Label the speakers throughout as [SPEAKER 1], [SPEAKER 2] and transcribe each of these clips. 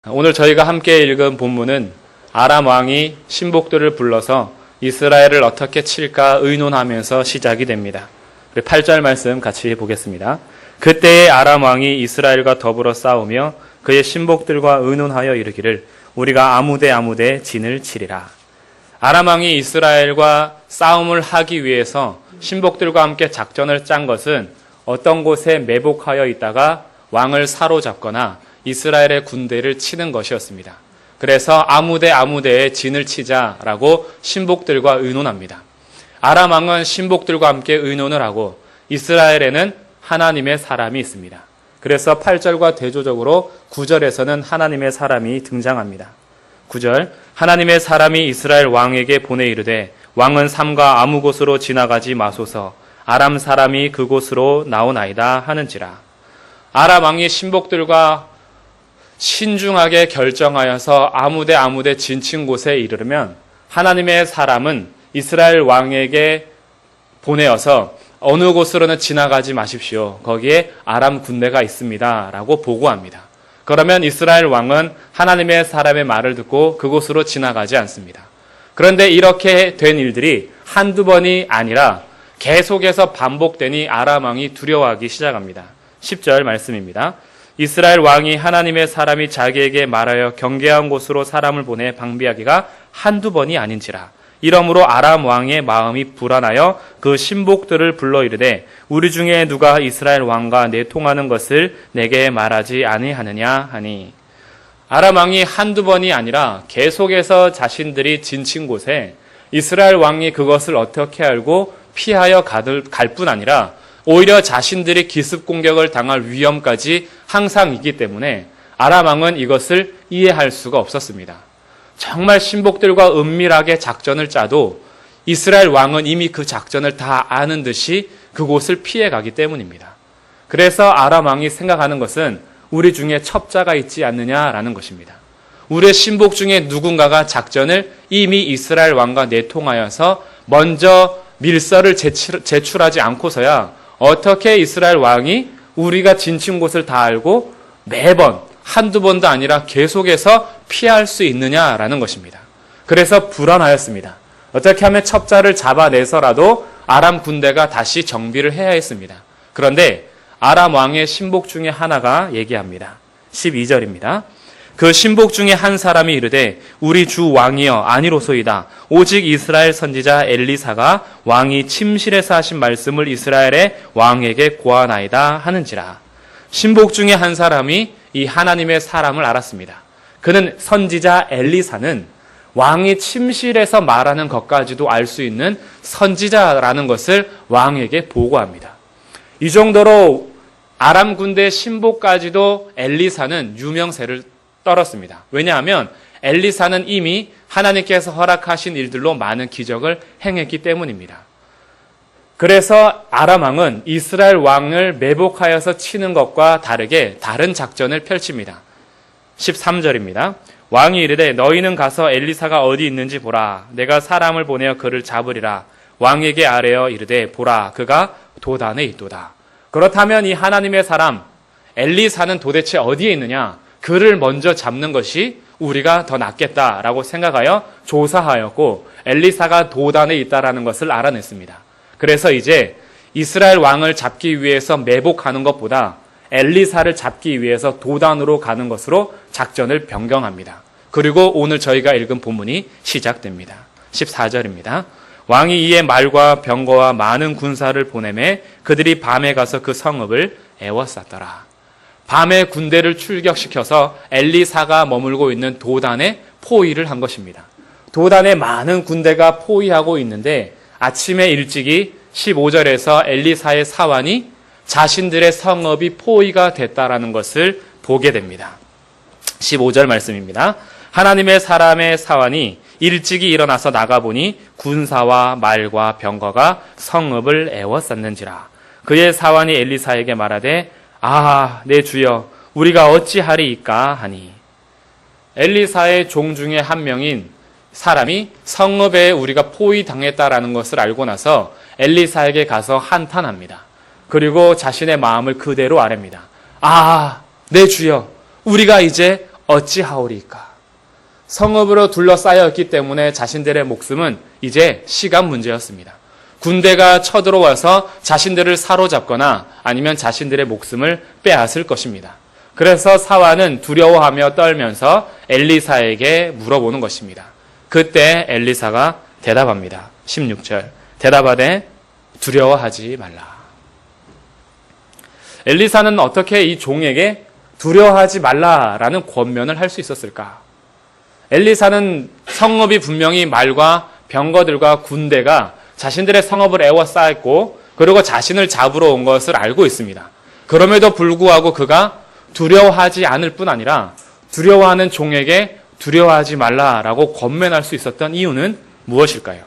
[SPEAKER 1] 오늘 저희가 함께 읽은 본문은 아람 왕이 신복들을 불러서 이스라엘을 어떻게 칠까 의논하면서 시작이 됩니다. 8절 말씀 같이 보겠습니다. 그때의 아람 왕이 이스라엘과 더불어 싸우며 그의 신복들과 의논하여 이르기를 우리가 아무데 진을 치리라. 아람 왕이 이스라엘과 싸움을 하기 위해서 신복들과 함께 작전을 짠 것은 어떤 곳에 매복하여 있다가 왕을 사로잡거나 이스라엘의 군대를 치는 것이었습니다. 그래서 아무데에 진을 치자라고 신복들과 의논합니다. 아람 왕은 신복들과 함께 의논을 하고 이스라엘에는 하나님의 사람이 있습니다. 그래서 8절과 대조적으로 9절에서는 하나님의 사람이 등장합니다. 9절 하나님의 사람이 이스라엘 왕에게 보내 이르되 왕은 삼가 아무 곳으로 지나가지 마소서 아람 사람이 그곳으로 나오나이다 하는지라. 아람 왕이 신복들과 신중하게 결정하여서 아무데 진친 곳에 이르르면 하나님의 사람은 이스라엘 왕에게 보내어서 어느 곳으로는 지나가지 마십시오. 거기에 아람 군대가 있습니다. 라고 보고합니다. 그러면 이스라엘 왕은 하나님의 사람의 말을 듣고 그곳으로 지나가지 않습니다. 그런데 이렇게 된 일들이 한두 번이 아니라 계속해서 반복되니 아람 왕이 두려워하기 시작합니다. 10절 말씀입니다. 이스라엘 왕이 하나님의 사람이 자기에게 말하여 경계한 곳으로 사람을 보내 방비하기가 한두 번이 아닌지라. 이러므로 아람 왕의 마음이 불안하여 그 신복들을 불러 이르되 우리 중에 누가 이스라엘 왕과 내통하는 것을 내게 말하지 아니하느냐 하니. 아람 왕이 한두 번이 아니라 계속해서 자신들이 진친 곳에 이스라엘 왕이 그것을 어떻게 알고 피하여 갈 뿐 아니라 오히려 자신들이 기습 공격을 당할 위험까지 항상 있기 때문에 아람 왕은 이것을 이해할 수가 없었습니다. 정말 신복들과 은밀하게 작전을 짜도 이스라엘 왕은 이미 그 작전을 다 아는 듯이 그곳을 피해 가기 때문입니다. 그래서 아람 왕이 생각하는 것은 우리 중에 첩자가 있지 않느냐라는 것입니다. 우리의 신복 중에 누군가가 작전을 이미 이스라엘 왕과 내통하여서 먼저 밀서를 제출하지 않고서야 어떻게 이스라엘 왕이 우리가 진친 곳을 다 알고 매번 한두 번도 아니라 계속해서 피할 수 있느냐라는 것입니다. 그래서 불안하였습니다. 어떻게 하면 첩자를 잡아내서라도 아람 군대가 다시 정비를 해야 했습니다. 그런데 아람 왕의 신복 중에 하나가 얘기합니다. 12절입니다. 그 신복 중에 한 사람이 이르되 우리 주 왕이여 아니로소이다. 오직 이스라엘 선지자 엘리사가 왕이 침실에서 하신 말씀을 이스라엘의 왕에게 고하나이다 하는지라. 신복 중에 한 사람이 이 하나님의 사람을 알았습니다. 그는 선지자 엘리사는 왕이 침실에서 말하는 것까지도 알 수 있는 선지자라는 것을 왕에게 보고합니다. 이 정도로 아람 군대 신복까지도 엘리사는 유명세를 떨었습니다. 왜냐하면 엘리사는 이미 하나님께서 허락하신 일들로 많은 기적을 행했기 때문입니다. 그래서 아람 왕은 이스라엘 왕을 매복하여서 치는 것과 다르게 다른 작전을 펼칩니다. 13절입니다. 왕이 이르되 너희는 가서 엘리사가 어디 있는지 보라. 내가 사람을 보내어 그를 잡으리라. 왕에게 아뢰어 이르되 보라 그가 도단에 있도다. 그렇다면 이 하나님의 사람 엘리사는 도대체 어디에 있느냐? 그를 먼저 잡는 것이 우리가 더 낫겠다라고 생각하여 조사하였고 엘리사가 도단에 있다라는 것을 알아냈습니다. 그래서 이제 이스라엘 왕을 잡기 위해서 매복하는 것보다 엘리사를 잡기 위해서 도단으로 가는 것으로 작전을 변경합니다. 그리고 오늘 저희가 읽은 본문이 시작됩니다. 14절입니다. 왕이 이에 말과 병거와 많은 군사를 보내매 그들이 밤에 가서 그 성읍을 에워쌌더라. 밤에 군대를 출격시켜서 엘리사가 머물고 있는 도단에 포위를 한 것입니다. 도단에 많은 군대가 포위하고 있는데 아침에 일찍이 15절에서 엘리사의 사환이 자신들의 성읍이 포위가 됐다라는 것을 보게 됩니다. 15절 말씀입니다. 하나님의 사람의 사환이 일찍이 일어나서 나가보니 군사와 말과 병거가 성읍을 에워쌌는지라. 그의 사환이 엘리사에게 말하되 내 주여 우리가 어찌하리이까 하니. 엘리사의 종 중에 한 명인 사람이 성읍에 우리가 포위당했다라는 것을 알고 나서 엘리사에게 가서 한탄합니다. 그리고 자신의 마음을 그대로 아뢰입니다. 내 주여 우리가 이제 어찌하오리까? 성읍으로 둘러싸였기 때문에 자신들의 목숨은 이제 시간 문제였습니다. 군대가 쳐들어와서 자신들을 사로잡거나 아니면 자신들의 목숨을 빼앗을 것입니다. 그래서 사환은 두려워하며 떨면서 엘리사에게 물어보는 것입니다. 그때 엘리사가 대답합니다. 16절. 대답하되 두려워하지 말라. 엘리사는 어떻게 이 종에게 두려워하지 말라라는 권면을 할 수 있었을까? 엘리사는 성읍이 분명히 말과 병거들과 군대가 자신들의 성읍을 에워싸였고 그리고 자신을 잡으러 온 것을 알고 있습니다. 그럼에도 불구하고 그가 두려워하지 않을 뿐 아니라 두려워하는 종에게 두려워하지 말라라고 권면할 수 있었던 이유는 무엇일까요?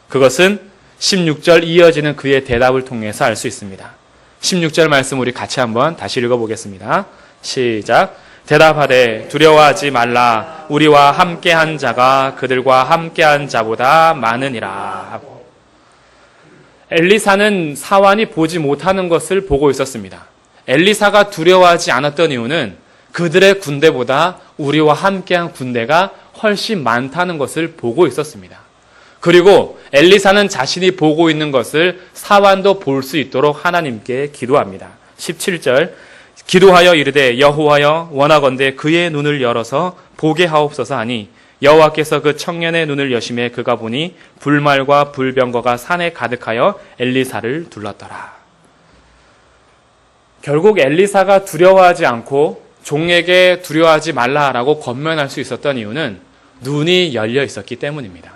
[SPEAKER 1] 그것은 16절 이어지는 그의 대답을 통해서 알 수 있습니다. 16절 말씀 우리 같이 한번 다시 읽어보겠습니다. 시작. 대답하되 두려워하지 말라. 우리와 함께한 자가 그들과 함께한 자보다 많으니라 하고. 엘리사는 사환이 보지 못하는 것을 보고 있었습니다. 엘리사가 두려워하지 않았던 이유는 그들의 군대보다 우리와 함께한 군대가 훨씬 많다는 것을 보고 있었습니다. 그리고 엘리사는 자신이 보고 있는 것을 사환도 볼 수 있도록 하나님께 기도합니다. 17절. 기도하여 이르되 여호와여 원하건대 그의 눈을 열어서 보게 하옵소서 하니 여호와께서 그 청년의 눈을 여심해 그가 보니 불말과 불병거가 산에 가득하여 엘리사를 둘렀더라. 결국 엘리사가 두려워하지 않고 종에게 두려워하지 말라라고 권면할 수 있었던 이유는 눈이 열려 있었기 때문입니다.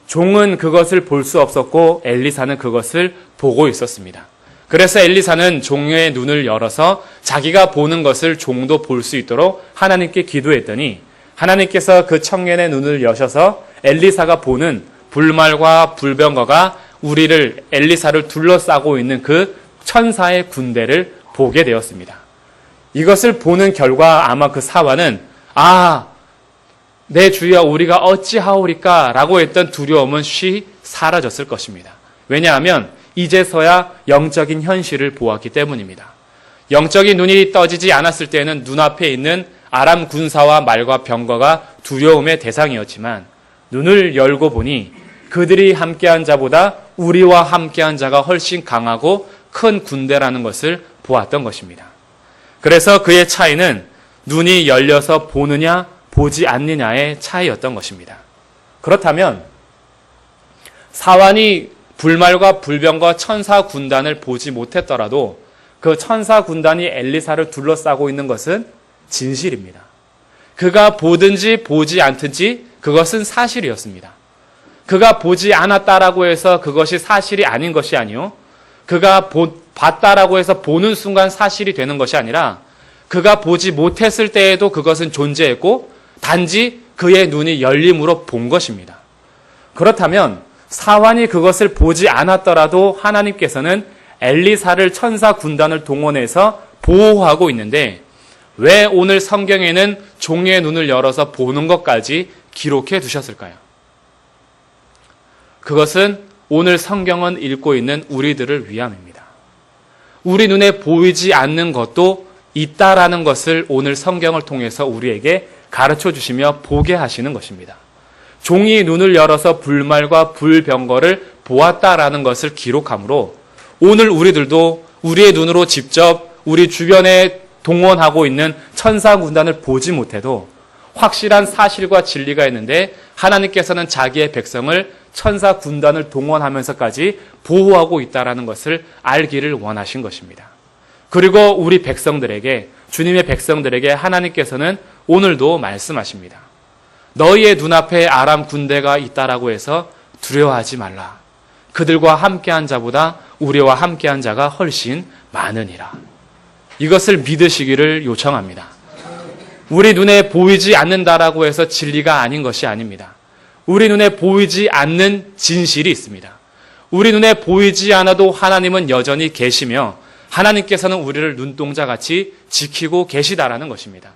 [SPEAKER 1] 종은 그것을 볼 수 없었고 엘리사는 그것을 보고 있었습니다. 그래서 엘리사는 종의 눈을 열어서 자기가 보는 것을 종도 볼 수 있도록 하나님께 기도했더니 하나님께서 그 청년의 눈을 여셔서 엘리사가 보는 불말과 불병거가 엘리사를 둘러싸고 있는 그 천사의 군대를 보게 되었습니다. 이것을 보는 결과 아마 그 사환은 내 주여 우리가 어찌하오리까 라고 했던 두려움은 쉬 사라졌을 것입니다. 왜냐하면 이제서야 영적인 현실을 보았기 때문입니다. 영적인 눈이 떠지지 않았을 때는 눈앞에 있는 아람 군사와 말과 병거가 두려움의 대상이었지만 눈을 열고 보니 그들이 함께한 자보다 우리와 함께한 자가 훨씬 강하고 큰 군대라는 것을 보았던 것입니다. 그래서 그의 차이는 눈이 열려서 보느냐 보지 않느냐의 차이였던 것입니다. 그렇다면 사환이 불말과 불병과 천사 군단을 보지 못했더라도 그 천사 군단이 엘리사를 둘러싸고 있는 것은 진실입니다. 그가 보든지 보지 않든지 그것은 사실이었습니다. 그가 보지 않았다라고 해서 그것이 사실이 아닌 것이 아니요. 그가 봤다라고 해서 보는 순간 사실이 되는 것이 아니라 그가 보지 못했을 때에도 그것은 존재했고 단지 그의 눈이 열림으로 본 것입니다. 그렇다면 사환이 그것을 보지 않았더라도 하나님께서는 엘리사를 천사 군단을 동원해서 보호하고 있는데 왜 오늘 성경에는 종의 눈을 열어서 보는 것까지 기록해 두셨을까요? 그것은 오늘 성경은 읽고 있는 우리들을 위함입니다. 우리 눈에 보이지 않는 것도 있다라는 것을 오늘 성경을 통해서 우리에게 가르쳐 주시며 보게 하시는 것입니다. 종이 눈을 열어서 불말과 불병거를 보았다라는 것을 기록하므로 오늘 우리들도 우리의 눈으로 직접 우리 주변에 동원하고 있는 천사 군단을 보지 못해도 확실한 사실과 진리가 있는데 하나님께서는 자기의 백성을 천사 군단을 동원하면서까지 보호하고 있다라는 것을 알기를 원하신 것입니다. 그리고 우리 백성들에게 주님의 백성들에게 하나님께서는 오늘도 말씀하십니다. 너희의 눈앞에 아람 군대가 있다라고 해서 두려워하지 말라. 그들과 함께한 자보다 우리와 함께한 자가 훨씬 많으니라. 이것을 믿으시기를 요청합니다. 우리 눈에 보이지 않는다라고 해서 진리가 아닌 것이 아닙니다. 우리 눈에 보이지 않는 진실이 있습니다. 우리 눈에 보이지 않아도 하나님은 여전히 계시며 하나님께서는 우리를 눈동자같이 지키고 계시다라는 것입니다.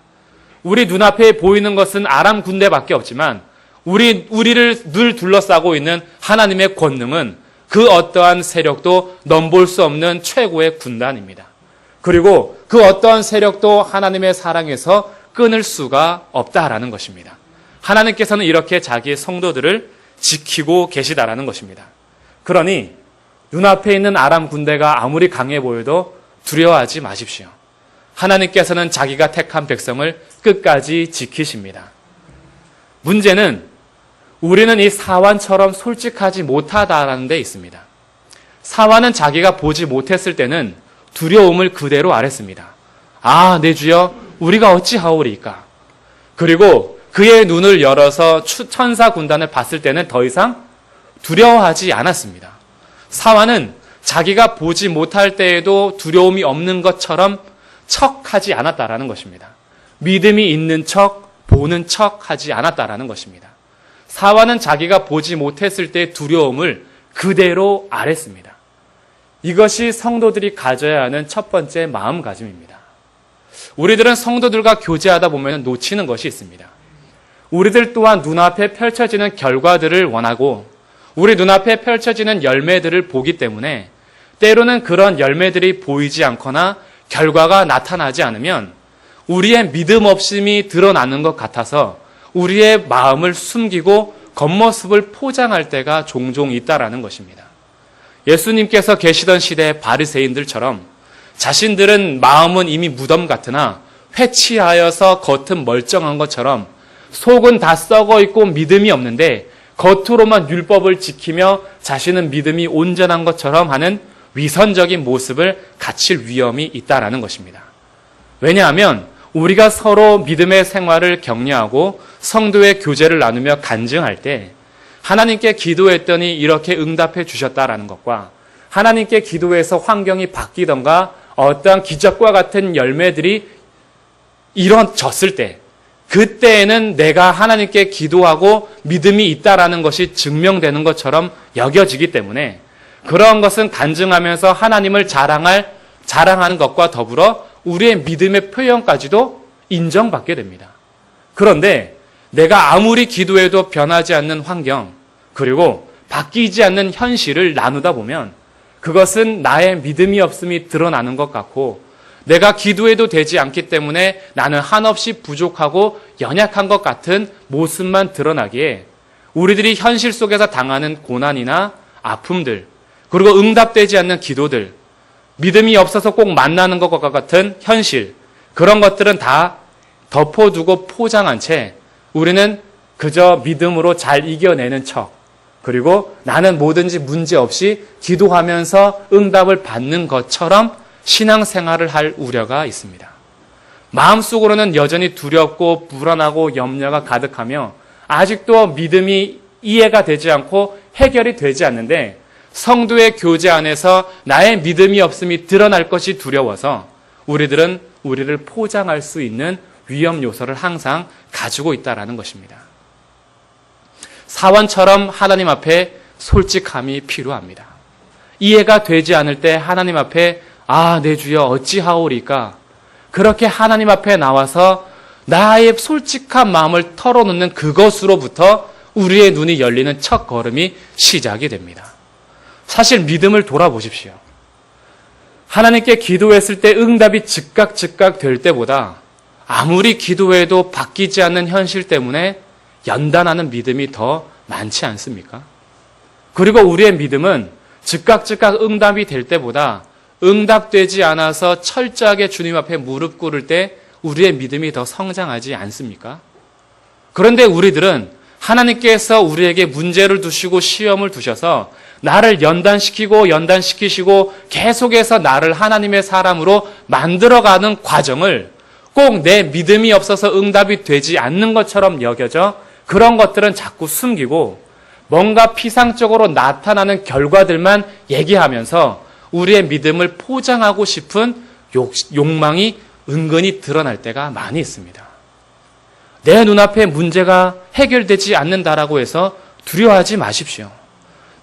[SPEAKER 1] 우리 눈앞에 보이는 것은 아람 군대밖에 없지만 우리를 늘 둘러싸고 있는 하나님의 권능은 그 어떠한 세력도 넘볼 수 없는 최고의 군단입니다. 그리고 그 어떠한 세력도 하나님의 사랑에서 끊을 수가 없다라는 것입니다. 하나님께서는 이렇게 자기의 성도들을 지키고 계시다라는 것입니다. 그러니 눈앞에 있는 아람 군대가 아무리 강해 보여도 두려워하지 마십시오. 하나님께서는 자기가 택한 백성을 끝까지 지키십니다. 문제는 우리는 이 사환처럼 솔직하지 못하다라는 데 있습니다. 사환은 자기가 보지 못했을 때는 두려움을 그대로 앓았습니다. 아, 내 주여, 우리가 어찌하오리까? 그리고 그의 눈을 열어서 천사 군단을 봤을 때는 더 이상 두려워하지 않았습니다. 사환은 자기가 보지 못할 때에도 두려움이 없는 것처럼 척하지 않았다라는 것입니다. 믿음이 있는 척, 보는 척 하지 않았다라는 것입니다. 사환은 자기가 보지 못했을 때의 두려움을 그대로 앓았습니다. 이것이 성도들이 가져야 하는 첫 번째 마음가짐입니다. 우리들은 성도들과 교제하다 보면 놓치는 것이 있습니다. 우리들 또한 눈앞에 펼쳐지는 결과들을 원하고 우리 눈앞에 펼쳐지는 열매들을 보기 때문에 때로는 그런 열매들이 보이지 않거나 결과가 나타나지 않으면 우리의 믿음 없음이 드러나는 것 같아서 우리의 마음을 숨기고 겉모습을 포장할 때가 종종 있다라는 것입니다. 예수님께서 계시던 시대의 바리새인들처럼 자신들은 마음은 이미 무덤 같으나 회치하여서 겉은 멀쩡한 것처럼 속은 다 썩어 있고 믿음이 없는데 겉으로만 율법을 지키며 자신은 믿음이 온전한 것처럼 하는 위선적인 모습을 갖출 위험이 있다라는 것입니다. 왜냐하면 우리가 서로 믿음의 생활을 격려하고 성도의 교제를 나누며 간증할 때 하나님께 기도했더니 이렇게 응답해 주셨다라는 것과 하나님께 기도해서 환경이 바뀌던가 어떠한 기적과 같은 열매들이 이루어졌을 때 그때에는 내가 하나님께 기도하고 믿음이 있다라는 것이 증명되는 것처럼 여겨지기 때문에 그런 것은 간증하면서 하나님을 자랑하는 것과 더불어 우리의 믿음의 표현까지도 인정받게 됩니다. 그런데 내가 아무리 기도해도 변하지 않는 환경 그리고 바뀌지 않는 현실을 나누다 보면 그것은 나의 믿음이 없음이 드러나는 것 같고 내가 기도해도 되지 않기 때문에 나는 한없이 부족하고 연약한 것 같은 모습만 드러나기에 우리들이 현실 속에서 당하는 고난이나 아픔들 그리고 응답되지 않는 기도들 믿음이 없어서 꼭 만나는 것과 같은 현실 그런 것들은 다 덮어두고 포장한 채 우리는 그저 믿음으로 잘 이겨내는 척 그리고 나는 뭐든지 문제없이 기도하면서 응답을 받는 것처럼 신앙생활을 할 우려가 있습니다. 마음속으로는 여전히 두렵고 불안하고 염려가 가득하며 아직도 믿음이 이해가 되지 않고 해결이 되지 않는데 성도의 교제 안에서 나의 믿음이 없음이 드러날 것이 두려워서 우리들은 우리를 포장할 수 있는 위험 요소를 항상 가지고 있다는 것입니다. 사원처럼 하나님 앞에 솔직함이 필요합니다. 이해가 되지 않을 때 하나님 앞에 아, 내 주여 어찌하오리까? 그렇게 하나님 앞에 나와서 나의 솔직한 마음을 털어놓는 그것으로부터 우리의 눈이 열리는 첫 걸음이 시작이 됩니다. 사실 믿음을 돌아보십시오. 하나님께 기도했을 때 응답이 즉각 될 때보다 아무리 기도해도 바뀌지 않는 현실 때문에 연단하는 믿음이 더 많지 않습니까? 그리고 우리의 믿음은 즉각 응답이 될 때보다 응답되지 않아서 철저하게 주님 앞에 무릎 꿇을 때 우리의 믿음이 더 성장하지 않습니까? 그런데 우리들은 하나님께서 우리에게 문제를 두시고 시험을 두셔서 나를 연단시키시고 계속해서 나를 하나님의 사람으로 만들어가는 과정을 꼭 내 믿음이 없어서 응답이 되지 않는 것처럼 여겨져 그런 것들은 자꾸 숨기고 뭔가 피상적으로 나타나는 결과들만 얘기하면서 우리의 믿음을 포장하고 싶은 욕망이 은근히 드러날 때가 많이 있습니다. 내 눈앞에 문제가 해결되지 않는다라고 해서 두려워하지 마십시오.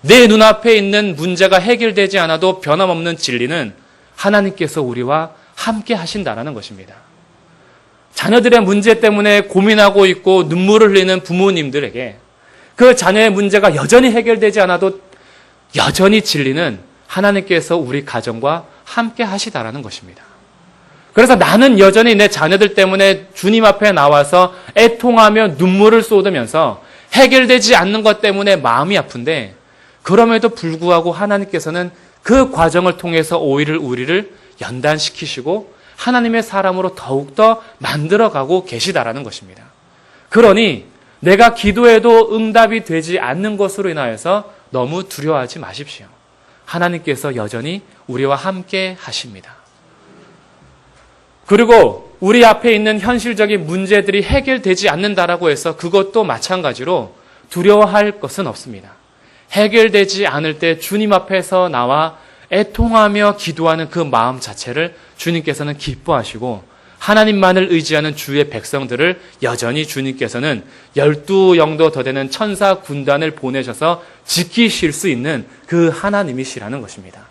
[SPEAKER 1] 내 눈앞에 있는 문제가 해결되지 않아도 변함없는 진리는 하나님께서 우리와 함께 하신다라는 것입니다. 자녀들의 문제 때문에 고민하고 있고 눈물을 흘리는 부모님들에게 그 자녀의 문제가 여전히 해결되지 않아도 여전히 진리는 하나님께서 우리 가정과 함께 하시다라는 것입니다. 그래서 나는 여전히 내 자녀들 때문에 주님 앞에 나와서 애통하며 눈물을 쏟으면서 해결되지 않는 것 때문에 마음이 아픈데, 그럼에도 불구하고 하나님께서는 그 과정을 통해서 오히려 우리를 연단시키시고 하나님의 사람으로 더욱더 만들어가고 계시다라는 것입니다. 그러니 내가 기도해도 응답이 되지 않는 것으로 인하여서 너무 두려워하지 마십시오. 하나님께서 여전히 우리와 함께 하십니다. 그리고 우리 앞에 있는 현실적인 문제들이 해결되지 않는다라고 해서 그것도 마찬가지로 두려워할 것은 없습니다. 해결되지 않을 때 주님 앞에서 나와 애통하며 기도하는 그 마음 자체를 주님께서는 기뻐하시고, 하나님만을 의지하는 주의 백성들을 여전히 주님께서는 12영도 더 되는 천사 군단을 보내셔서 지키실 수 있는 그 하나님이시라는 것입니다.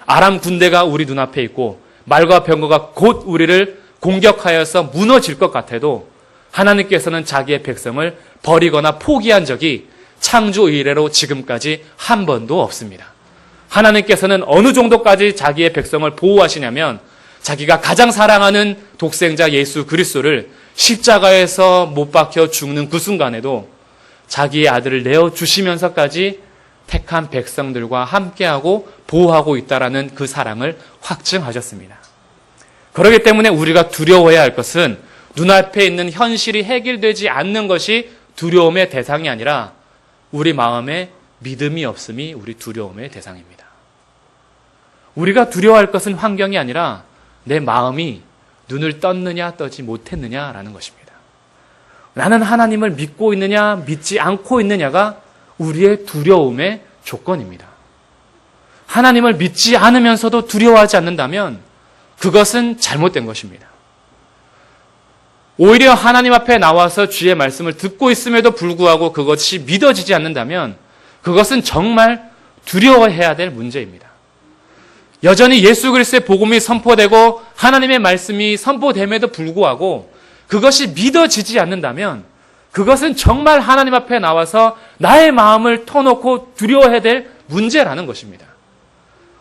[SPEAKER 1] 아람 군대가 우리 눈앞에 있고 말과 병거가 곧 우리를 공격하여서 무너질 것 같아도 하나님께서는 자기의 백성을 버리거나 포기한 적이 창조 이래로 지금까지 한 번도 없습니다. 하나님께서는 어느 정도까지 자기의 백성을 보호하시냐면, 자기가 가장 사랑하는 독생자 예수 그리스도를 십자가에서 못 박혀 죽는 그 순간에도 자기의 아들을 내어주시면서까지 택한 백성들과 함께하고 보호하고 있다라는 그 사랑을 확증하셨습니다. 그렇기 때문에 우리가 두려워해야 할 것은 눈앞에 있는 현실이 해결되지 않는 것이 두려움의 대상이 아니라 우리 마음에 믿음이 없음이 우리 두려움의 대상입니다. 우리가 두려워할 것은 환경이 아니라 내 마음이 눈을 떴느냐 떠지 못했느냐라는 것입니다. 나는 하나님을 믿고 있느냐 믿지 않고 있느냐가 우리의 두려움의 조건입니다. 하나님을 믿지 않으면서도 두려워하지 않는다면 그것은 잘못된 것입니다. 오히려 하나님 앞에 나와서 주의 말씀을 듣고 있음에도 불구하고 그것이 믿어지지 않는다면 그것은 정말 두려워해야 될 문제입니다. 여전히 예수 그리스도의 복음이 선포되고 하나님의 말씀이 선포됨에도 불구하고 그것이 믿어지지 않는다면 그것은 정말 하나님 앞에 나와서 나의 마음을 터놓고 두려워해야 될 문제라는 것입니다.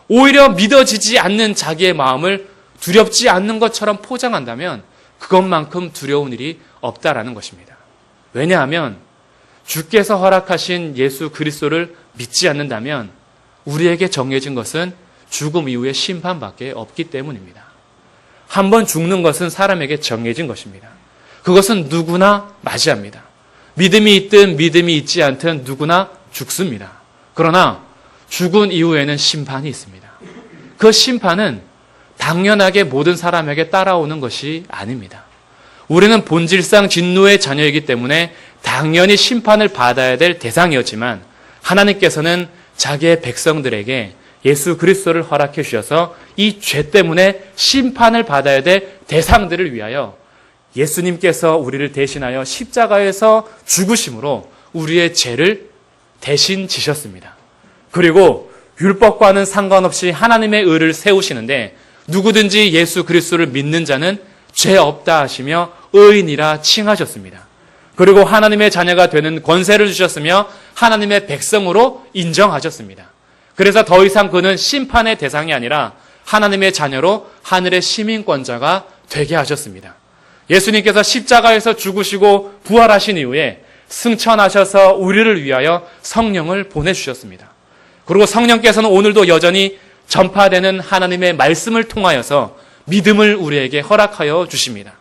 [SPEAKER 1] 오히려 믿어지지 않는 자기의 마음을 두렵지 않는 것처럼 포장한다면 그것만큼 두려운 일이 없다라는 것입니다. 왜냐하면 주께서 허락하신 예수 그리스도를 믿지 않는다면 우리에게 정해진 것은 죽음 이후의 심판밖에 없기 때문입니다. 한 번 죽는 것은 사람에게 정해진 것입니다. 그것은 누구나 맞이합니다. 믿음이 있든 믿음이 있지 않든 누구나 죽습니다. 그러나 죽은 이후에는 심판이 있습니다. 그 심판은 당연하게 모든 사람에게 따라오는 것이 아닙니다. 우리는 본질상 진노의 자녀이기 때문에 당연히 심판을 받아야 될 대상이었지만 하나님께서는 자기의 백성들에게 예수 그리스도를 허락해 주셔서 이 죄 때문에 심판을 받아야 될 대상들을 위하여 예수님께서 우리를 대신하여 십자가에서 죽으심으로 우리의 죄를 대신 지셨습니다. 그리고 율법과는 상관없이 하나님의 의를 세우시는데 누구든지 예수 그리스도를 믿는 자는 죄 없다 하시며 의인이라 칭하셨습니다. 그리고 하나님의 자녀가 되는 권세를 주셨으며 하나님의 백성으로 인정하셨습니다. 그래서 더 이상 그는 심판의 대상이 아니라 하나님의 자녀로 하늘의 시민권자가 되게 하셨습니다. 예수님께서 십자가에서 죽으시고 부활하신 이후에 승천하셔서 우리를 위하여 성령을 보내주셨습니다. 그리고 성령께서는 오늘도 여전히 전파되는 하나님의 말씀을 통하여서 믿음을 우리에게 허락하여 주십니다.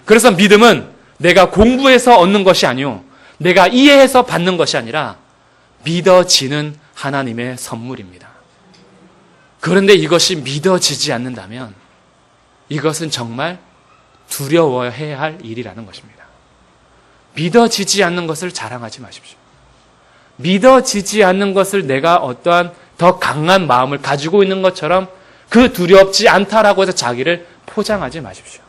[SPEAKER 1] 그래서 믿음은 내가 공부해서 얻는 것이 아니요 내가 이해해서 받는 것이 아니라 믿어지는 하나님의 선물입니다. 그런데 이것이 믿어지지 않는다면 이것은 정말 두려워해야 할 일이라는 것입니다. 믿어지지 않는 것을 자랑하지 마십시오. 믿어지지 않는 것을 내가 어떠한 더 강한 마음을 가지고 있는 것처럼 그 두렵지 않다라고 해서 자기를 포장하지 마십시오.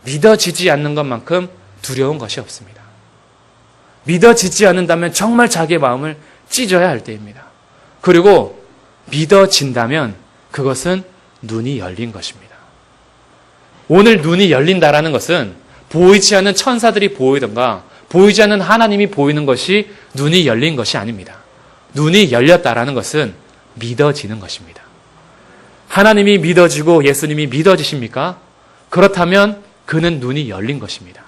[SPEAKER 1] 믿어지지 않는 것만큼 두려운 것이 없습니다. 믿어지지 않는다면 정말 자기의 마음을 찢어야 할 때입니다. 그리고 믿어진다면 그것은 눈이 열린 것입니다. 오늘 눈이 열린다라는 것은 보이지 않는 천사들이 보이던가 보이지 않는 하나님이 보이는 것이 눈이 열린 것이 아닙니다. 눈이 열렸다라는 것은 믿어지는 것입니다. 하나님이 믿어지고 예수님이 믿어지십니까? 그렇다면 그는 눈이 열린 것입니다.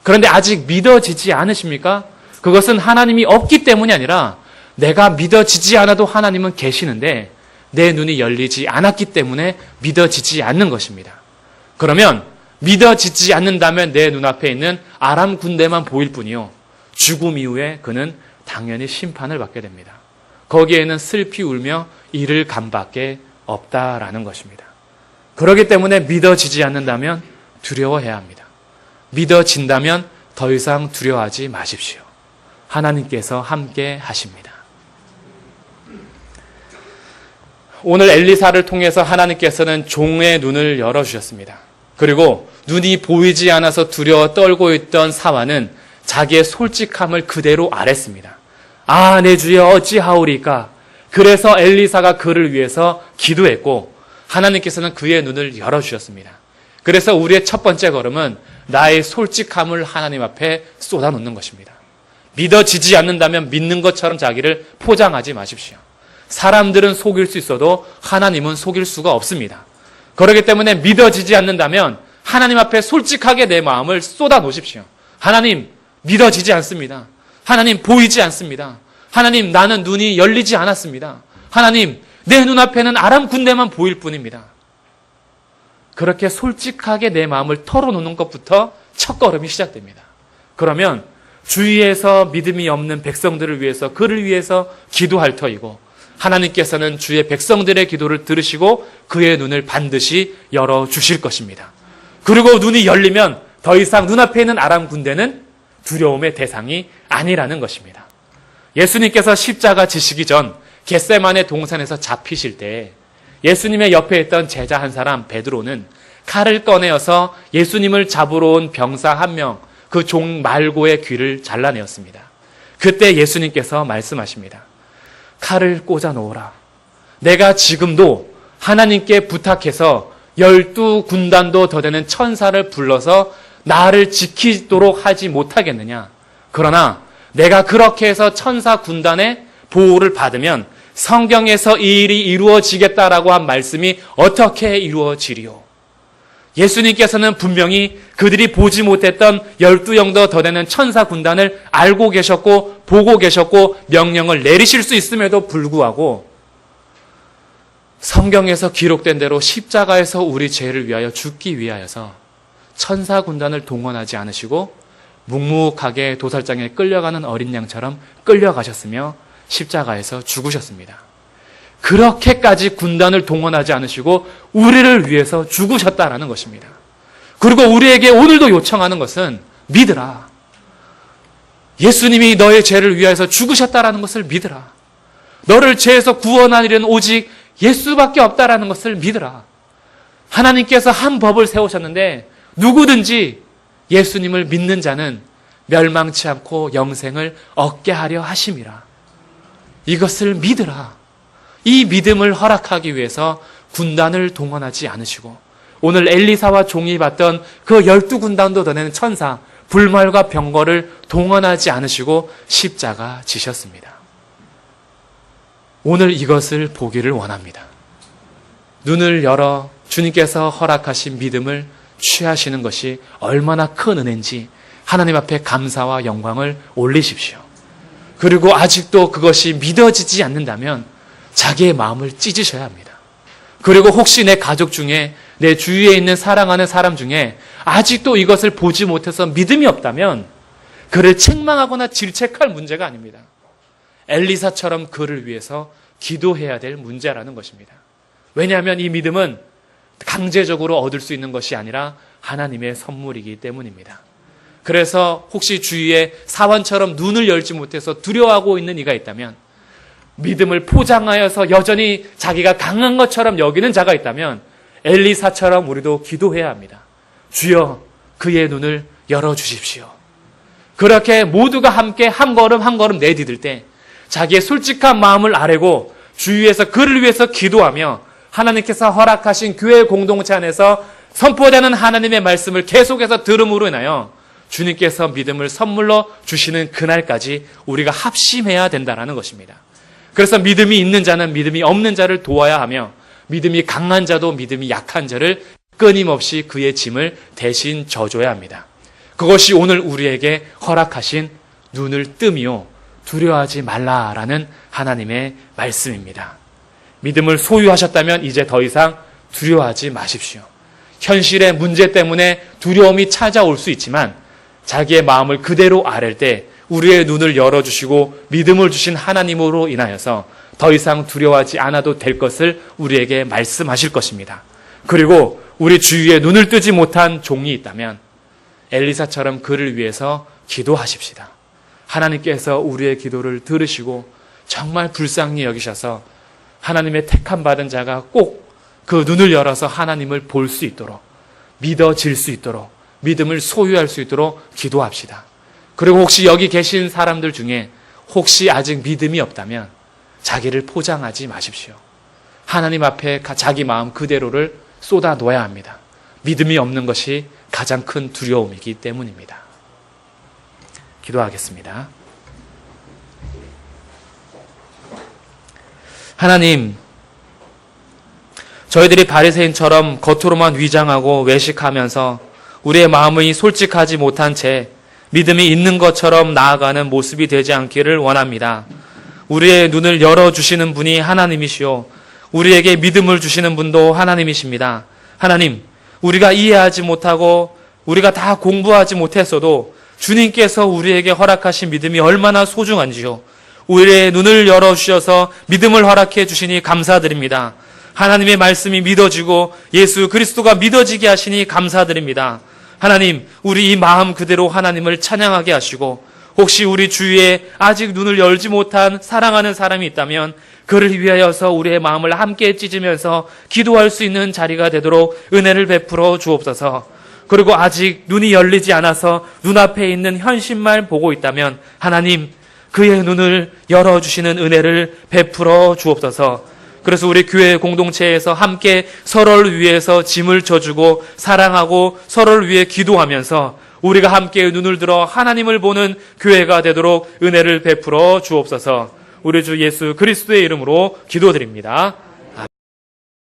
[SPEAKER 1] 그런데 아직 믿어지지 않으십니까? 그것은 하나님이 없기 때문이 아니라 내가 믿어지지 않아도 하나님은 계시는데 내 눈이 열리지 않았기 때문에 믿어지지 않는 것입니다. 그러면 믿어지지 않는다면 내 눈앞에 있는 아람 군대만 보일 뿐이요. 죽음 이후에 그는 당연히 심판을 받게 됩니다. 거기에는 슬피 울며 이를 감밖에 없다라는 것입니다. 그렇기 때문에 믿어지지 않는다면 두려워해야 합니다. 믿어진다면 더 이상 두려워하지 마십시오. 하나님께서 함께 하십니다. 오늘 엘리사를 통해서 하나님께서는 종의 눈을 열어주셨습니다. 그리고 눈이 보이지 않아서 두려워 떨고 있던 사환은 자기의 솔직함을 그대로 아랬습니다. 아, 내 주여 어찌하오리까? 그래서 엘리사가 그를 위해서 기도했고 하나님께서는 그의 눈을 열어주셨습니다. 그래서 우리의 첫 번째 걸음은 나의 솔직함을 하나님 앞에 쏟아놓는 것입니다. 믿어지지 않는다면 믿는 것처럼 자기를 포장하지 마십시오. 사람들은 속일 수 있어도 하나님은 속일 수가 없습니다. 그렇기 때문에 믿어지지 않는다면 하나님 앞에 솔직하게 내 마음을 쏟아놓으십시오. 하나님, 믿어지지 않습니다. 하나님, 보이지 않습니다. 하나님, 나는 눈이 열리지 않았습니다. 하나님, 내 눈앞에는 아람 군대만 보일 뿐입니다. 그렇게 솔직하게 내 마음을 털어놓는 것부터 첫걸음이 시작됩니다. 그러면 주위에서 믿음이 없는 백성들을 위해서 그를 위해서 기도할 터이고 하나님께서는 주의 백성들의 기도를 들으시고 그의 눈을 반드시 열어주실 것입니다. 그리고 눈이 열리면 더 이상 눈앞에 있는 아람 군대는 두려움의 대상이 아니라는 것입니다. 예수님께서 십자가 지시기 전 겟세마네 동산에서 잡히실 때 예수님의 옆에 있던 제자 한 사람 베드로는 칼을 꺼내어서 예수님을 잡으러 온 병사 한 명, 그 종 말고의 귀를 잘라내었습니다. 그때 예수님께서 말씀하십니다. 칼을 꽂아 놓으라. 내가 지금도 하나님께 부탁해서 12군단도 더 되는 천사를 불러서 나를 지키도록 하지 못하겠느냐. 그러나 내가 그렇게 해서 천사 군단의 보호를 받으면 성경에서 이 일이 이루어지겠다라고 한 말씀이 어떻게 이루어지리요? 예수님께서는 분명히 그들이 보지 못했던 12영도 더 되는 천사 군단을 알고 계셨고 보고 계셨고 명령을 내리실 수 있음에도 불구하고 성경에서 기록된 대로 십자가에서 우리 죄를 위하여 죽기 위하여서 천사 군단을 동원하지 않으시고 묵묵하게 도살장에 끌려가는 어린 양처럼 끌려가셨으며 십자가에서 죽으셨습니다. 그렇게까지 군단을 동원하지 않으시고 우리를 위해서 죽으셨다라는 것입니다. 그리고 우리에게 오늘도 요청하는 것은 믿으라. 예수님이 너의 죄를 위하여서 죽으셨다라는 것을 믿으라. 너를 죄에서 구원하리는 오직 예수밖에 없다라는 것을 믿으라. 하나님께서 한 법을 세우셨는데 누구든지 예수님을 믿는 자는 멸망치 않고 영생을 얻게 하려 하심이라. 이것을 믿으라. 이 믿음을 허락하기 위해서 군단을 동원하지 않으시고 오늘 엘리사와 종이 봤던 그 12군단도 더 되는 천사 불말과 병거를 동원하지 않으시고 십자가 지셨습니다. 오늘 이것을 보기를 원합니다. 눈을 열어 주님께서 허락하신 믿음을 취하시는 것이 얼마나 큰 은혜인지 하나님 앞에 감사와 영광을 올리십시오. 그리고 아직도 그것이 믿어지지 않는다면 자기의 마음을 찢으셔야 합니다. 그리고 혹시 내 가족 중에 내 주위에 있는 사랑하는 사람 중에 아직도 이것을 보지 못해서 믿음이 없다면 그를 책망하거나 질책할 문제가 아닙니다. 엘리사처럼 그를 위해서 기도해야 될 문제라는 것입니다. 왜냐하면 이 믿음은 강제적으로 얻을 수 있는 것이 아니라 하나님의 선물이기 때문입니다. 그래서 혹시 주위에 사환처럼 눈을 열지 못해서 두려워하고 있는 이가 있다면 믿음을 포장하여서 여전히 자기가 강한 것처럼 여기는 자가 있다면 엘리사처럼 우리도 기도해야 합니다. 주여 그의 눈을 열어주십시오. 그렇게 모두가 함께 한 걸음 한 걸음 내디딜 때 자기의 솔직한 마음을 아뢰고 주위에서 그를 위해서 기도하며 하나님께서 허락하신 교회 공동체 안에서 선포되는 하나님의 말씀을 계속해서 들음으로 인하여 주님께서 믿음을 선물로 주시는 그날까지 우리가 합심해야 된다는 것입니다. 그래서 믿음이 있는 자는 믿음이 없는 자를 도와야 하며 믿음이 강한 자도 믿음이 약한 자를 끊임없이 그의 짐을 대신 져줘야 합니다. 그것이 오늘 우리에게 허락하신 눈을 뜸이요 두려워하지 말라라는 하나님의 말씀입니다. 믿음을 소유하셨다면 이제 더 이상 두려워하지 마십시오. 현실의 문제 때문에 두려움이 찾아올 수 있지만 자기의 마음을 그대로 아랠 때 우리의 눈을 열어주시고 믿음을 주신 하나님으로 인하여서 더 이상 두려워하지 않아도 될 것을 우리에게 말씀하실 것입니다. 그리고 우리 주위에 눈을 뜨지 못한 종이 있다면 엘리사처럼 그를 위해서 기도하십시다. 하나님께서 우리의 기도를 들으시고 정말 불쌍히 여기셔서 하나님의 택함 받은 자가 꼭 그 눈을 열어서 하나님을 볼 수 있도록 믿어질 수 있도록 믿음을 소유할 수 있도록 기도합시다. 그리고 혹시 여기 계신 사람들 중에 혹시 아직 믿음이 없다면 자기를 포장하지 마십시오. 하나님 앞에 자기 마음 그대로를 쏟아 놓아야 합니다. 믿음이 없는 것이 가장 큰 두려움이기 때문입니다. 기도하겠습니다. 하나님, 저희들이 바리새인처럼 겉으로만 위장하고 외식하면서 우리의 마음이 솔직하지 못한 채 믿음이 있는 것처럼 나아가는 모습이 되지 않기를 원합니다. 우리의 눈을 열어주시는 분이 하나님이시오. 우리에게 믿음을 주시는 분도 하나님이십니다. 하나님, 우리가 이해하지 못하고 우리가 다 공부하지 못했어도 주님께서 우리에게 허락하신 믿음이 얼마나 소중한지요. 우리의 눈을 열어주셔서 믿음을 허락해 주시니 감사드립니다. 하나님의 말씀이 믿어지고 예수 그리스도가 믿어지게 하시니 감사드립니다. 하나님, 우리 이 마음 그대로 하나님을 찬양하게 하시고 혹시 우리 주위에 아직 눈을 열지 못한 사랑하는 사람이 있다면 그를 위하여서 우리의 마음을 함께 찢으면서 기도할 수 있는 자리가 되도록 은혜를 베풀어 주옵소서. 그리고 아직 눈이 열리지 않아서 눈앞에 있는 현실만 보고 있다면 하나님, 그의 눈을 열어주시는 은혜를 베풀어 주옵소서. 그래서 우리 교회 공동체에서 함께 서로를 위해서 짐을 져주고 사랑하고 서로를 위해 기도하면서 우리가 함께 눈을 들어 하나님을 보는 교회가 되도록 은혜를 베풀어 주옵소서. 우리 주 예수 그리스도의 이름으로 기도드립니다.